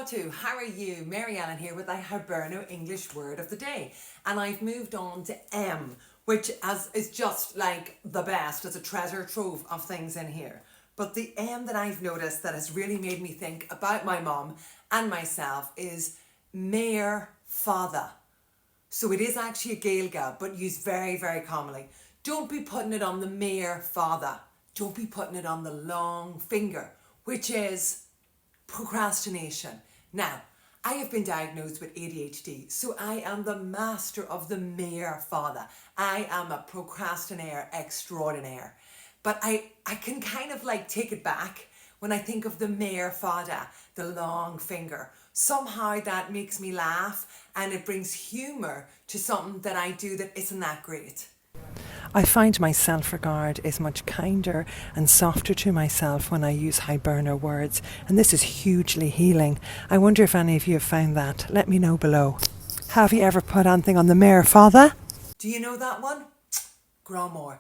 too. How are you? Mary Ellen here with the Hiberno English word of the day. And I've moved on to M, which is just like the best. It's a treasure trove of things in here. But the M that I've noticed that has really made me think about my mum and myself is méar, fhada. So it is actually a Gaeilge, but used very, very commonly. Don't be putting it on the méar, fhada. Don't be putting it on the long finger, which is procrastination. Now, I have been diagnosed with ADHD, so I am the master of the méar, fhada. I am a procrastinator extraordinaire. But I can kind of like take it back when I think of the méar, fhada, the long finger. Somehow that makes me laugh and it brings humour to something that I do that isn't that great. I find my self-regard is much kinder and softer to myself when I use Hiberno words, and this is hugely healing. I wonder if any of you have found that. Let me know below. Have you ever put anything on the méar, fhada? Do you know that one? Gromor.